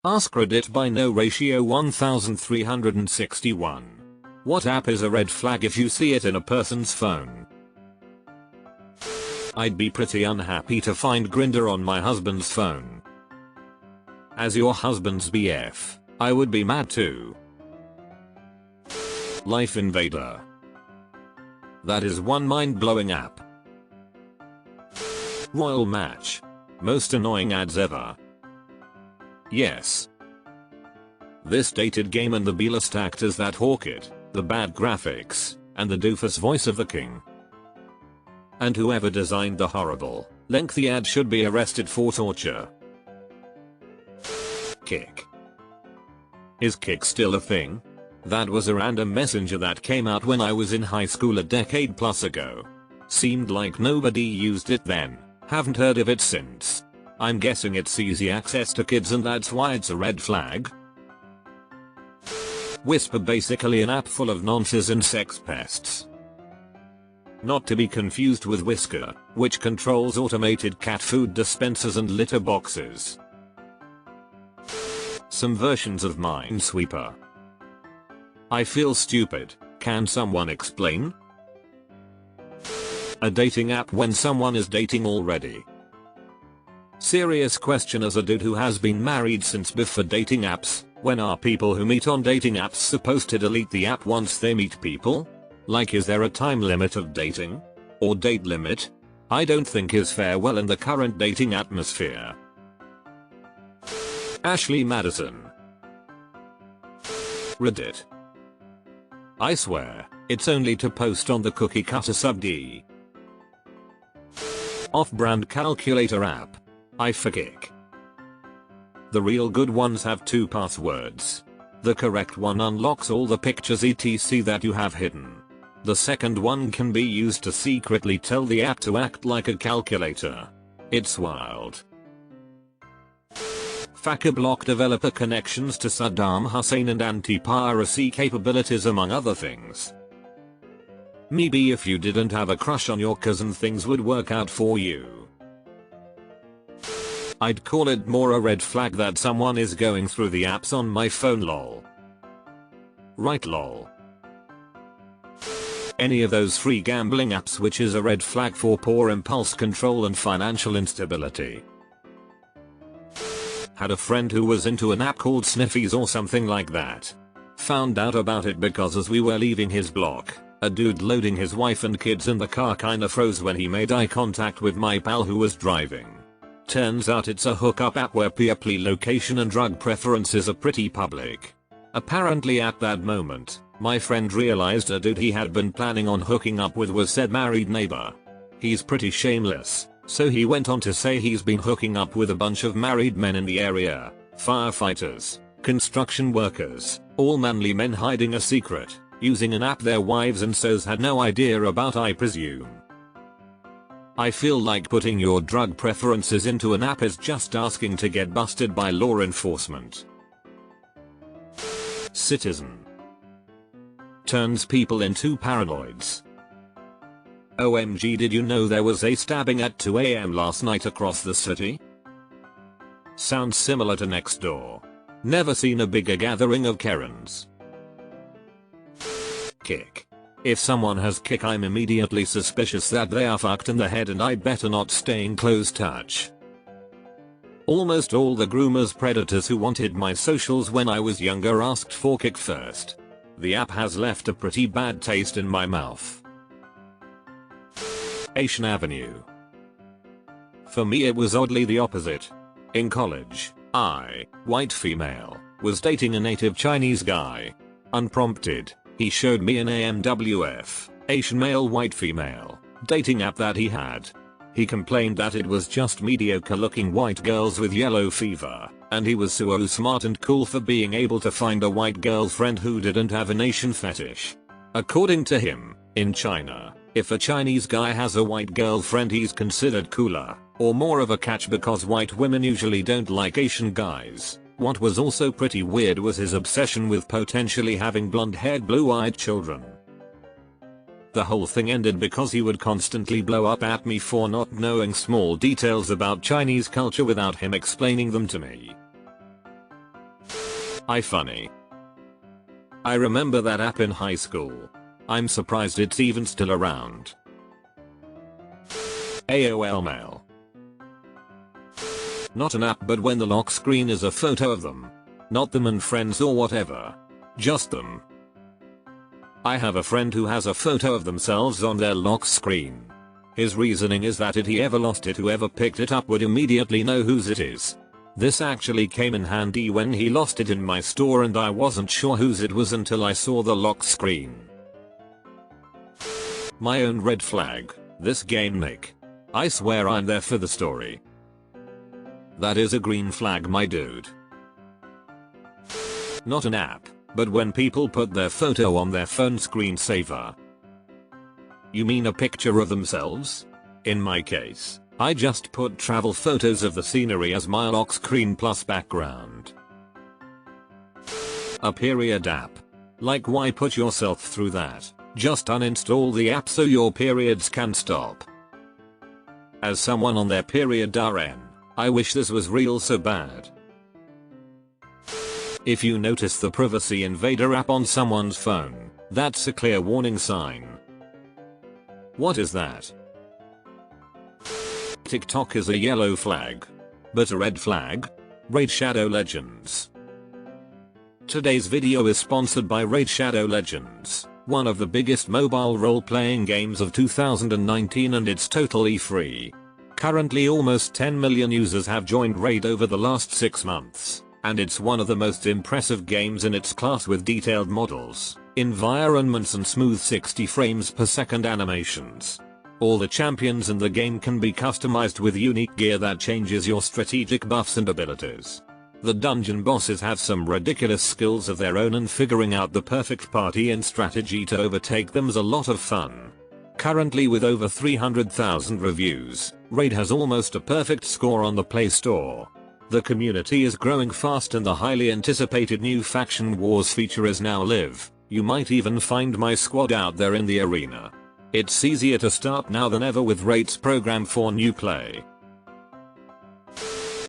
AskReddit by no ratio 1361. What app is a red flag if you see it in a person's phone? I'd be pretty unhappy to find Grindr on my husband's phone. As your husband's BF, I would be mad too. Life Invader. That is one mind-blowing app. Royal Match. Most annoying ads ever. Yes. This dated game and the B-list actors that hawk it, the bad graphics, and the doofus voice of the king. And whoever designed the horrible, lengthy ad should be arrested for torture. Kik. Is Kik still a thing? That was a random messenger that came out when I was in high school a decade plus ago. Seemed like nobody used it then, haven't heard of it since. I'm guessing it's easy access to kids and that's why it's a red flag. Whisper, basically an app full of nonsense and sex pests. Not to be confused with Whisker, which controls automated cat food dispensers and litter boxes. Some versions of Minesweeper. I feel stupid, can someone explain? A dating app when someone is dating already. Serious question as a dude who has been married since before dating apps, when are people who meet on dating apps supposed to delete the app once they meet people? Like, is there a time limit of dating? Or date limit? I don't think is fair well in the current dating atmosphere. Ashley Madison. Reddit. I swear, it's only to post on the cookie cutter sub-D. Off-brand calculator app. I forget. The real good ones have 2 passwords. The correct one unlocks all the pictures etc that you have hidden. The second one can be used to secretly tell the app to act like a calculator. It's wild. Facker block developer connections to Saddam Hussein and anti-piracy capabilities among other things. Maybe if you didn't have a crush on your cousin things would work out for you. I'd call it more a red flag that someone is going through the apps on my phone lol. Right lol. Any of those free gambling apps, which is a red flag for poor impulse control and financial instability. Had a friend who was into an app called Sniffies or something like that. Found out about it because as we were leaving his block, a dude loading his wife and kids in the car kinda froze when he made eye contact with my pal who was driving. Turns out it's a hookup app where peer location and drug preferences are pretty public. Apparently at that moment, my friend realized a dude he had been planning on hooking up with was said married neighbor. He's pretty shameless, so he went on to say he's been hooking up with a bunch of married men in the area, firefighters, construction workers, all manly men hiding a secret, using an app their wives and so's had no idea about, I presume. I feel like putting your drug preferences into an app is just asking to get busted by law enforcement. Citizen. Turns people into paranoids. OMG, did you know there was a stabbing at 2 AM last night across the city? Sounds similar to next door. Never seen a bigger gathering of Karens. Kik. If someone has Kik, I'm immediately suspicious that they are fucked in the head and I better not stay in close touch. Almost all the groomers predators who wanted my socials when I was younger asked for Kik first. The app has left a pretty bad taste in my mouth. Asian Avenue. For me it was oddly the opposite. In college, I, white female, was dating a native Chinese guy. Unprompted, he showed me an AMWF, Asian male white female, dating app that he had. He complained that it was just mediocre looking white girls with yellow fever, and he was so smart and cool for being able to find a white girlfriend who didn't have an Asian fetish. According to him, in China, if a Chinese guy has a white girlfriend he's considered cooler, or more of a catch because white women usually don't like Asian guys. What was also pretty weird was his obsession with potentially having blonde-haired blue-eyed children. The whole thing ended because he would constantly blow up at me for not knowing small details about Chinese culture without him explaining them to me. Funny. I remember that app in high school. I'm surprised it's even still around. AOL Mail. Not an app, but when the lock screen is a photo of them. Not them and friends or whatever. Just them. I have a friend who has a photo of themselves on their lock screen. His reasoning is that if he ever lost it, whoever picked it up would immediately know whose it is. This actually came in handy when he lost it in my store and I wasn't sure whose it was until I saw the lock screen. My own red flag. This game, Nick. I swear I'm there for the story. That is a green flag, my dude. Not an app, but when people put their photo on their phone screensaver. You mean a picture of themselves? In my case, I just put travel photos of the scenery as my lock screen plus background. A period app. Like, why put yourself through that? Just uninstall the app so your periods can stop. As someone on their period RN, I wish this was real so bad. If you notice the Privacy Invader app on someone's phone, that's a clear warning sign. What is that? TikTok is a yellow flag. But a red flag? Raid Shadow Legends. Today's video is sponsored by Raid Shadow Legends, one of the biggest mobile role-playing games of 2019, and it's totally free. Currently almost 10 million users have joined Raid over the last 6 months, and it's one of the most impressive games in its class with detailed models, environments and smooth 60 frames per second animations. All the champions in the game can be customized with unique gear that changes your strategic buffs and abilities. The dungeon bosses have some ridiculous skills of their own, and figuring out the perfect party and strategy to overtake them's a lot of fun. Currently with over 300,000 reviews, Raid has almost a perfect score on the Play Store. The community is growing fast and the highly anticipated new Faction Wars feature is now live. You might even find my squad out there in the arena. It's easier to start now than ever with Raid's program for new play.